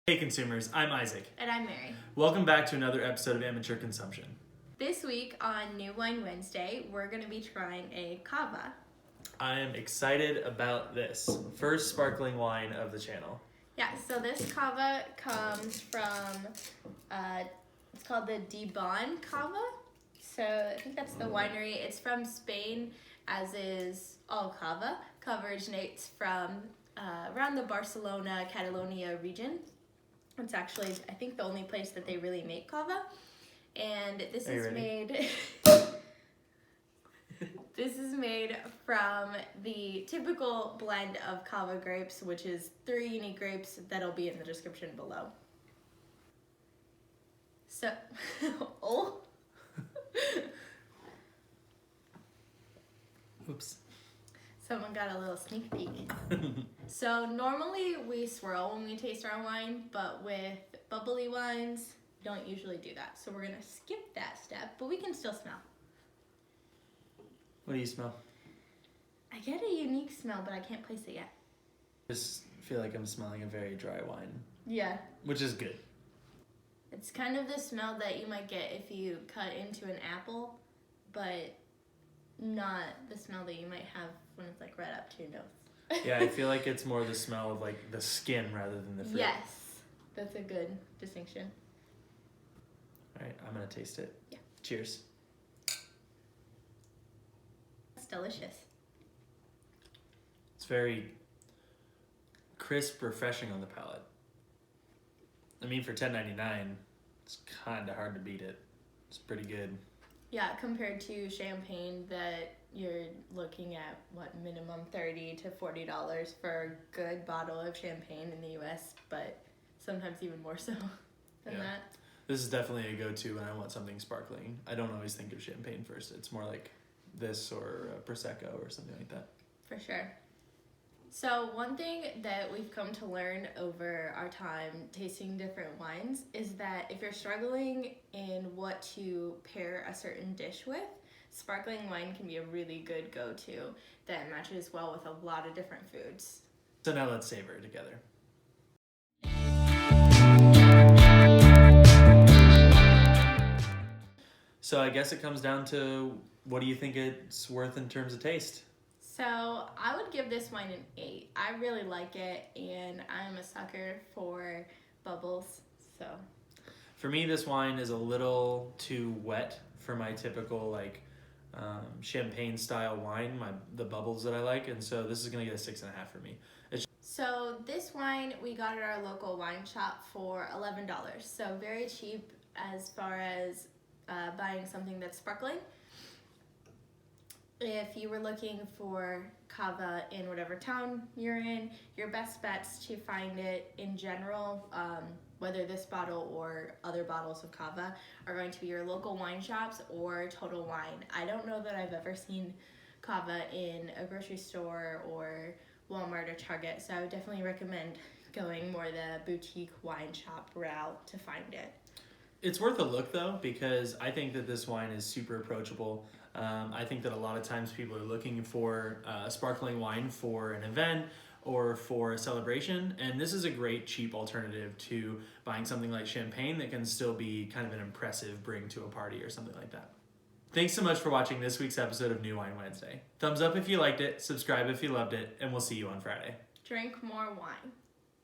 Hey consumers, I'm Isaac. And I'm Mary. Welcome back to another episode of Amateur Consumption. This week on New Wine Wednesday, we're going to be trying a CAVA. I am excited about this. First sparkling wine of the channel. Yeah, so this CAVA comes from, it's called the DIBON CAVA. So I think that's the winery. It's from Spain, as is all CAVA. CAVA originates from around the Barcelona, Catalonia region. It's actually, I think, the only place that they really make CAVA. And this is made... This is made from the typical blend of CAVA grapes, which is 3 unique grapes that'll be in the description below. So, Oops. Someone got a little sneak peek. So normally we swirl when we taste our wine, but with bubbly wines, we don't usually do that. So we're gonna skip that step, but we can still smell. What do you smell? I get a unique smell, but I can't place it yet. I just feel like I'm smelling a very dry wine. Yeah. Which is good. It's kind of the smell that you might get if you cut into an apple, but not the smell that you might have when it's like right up to your nose. Yeah, I feel like it's more the smell of like the skin rather than the fruit. Yes, that's a good distinction. All right, I'm gonna taste it. Yeah. Cheers. It's delicious. It's very crisp, refreshing on the palate. I mean, for $10.99, it's kind of hard to beat it. It's pretty good. Yeah, compared to champagne that you're looking at, what, minimum $30 to $40 for a good bottle of champagne in the U.S., but sometimes even more so than that. This is definitely a go-to when I want something sparkling. I don't always think of champagne first. It's more like this or Prosecco or something like that. For sure. So one thing that we've come to learn over our time tasting different wines is that if you're struggling in what to pair a certain dish with, sparkling wine can be a really good go-to that matches well with a lot of different foods. So now let's savor it together. So I guess it comes down to, what do you think it's worth in terms of taste? So I would give this wine an 8. I really like it, and I'm a sucker for bubbles, so. For me, this wine is a little too wet for my typical champagne style wine, the bubbles that I like, and so this is gonna get a 6.5 for me. So this wine we got at our local wine shop for $11, so very cheap as far as buying something that's sparkling. If you were looking for CAVA in whatever town you're in, your best bet's to find it in general, whether this bottle or other bottles of CAVA are going to be your local wine shops or Total Wine. I don't know that I've ever seen CAVA in a grocery store or Walmart or Target, so I would definitely recommend going more the boutique wine shop route to find it. It's worth a look though, because I think that this wine is super approachable. I think that a lot of times people are looking for a sparkling wine for an event or for a celebration, and this is a great cheap alternative to buying something like champagne that can still be kind of an impressive bring to a party or something like that. Thanks so much for watching this week's episode of New Wine Wednesday. Thumbs up if you liked it, subscribe if you loved it, and we'll see you on Friday. Drink more wine.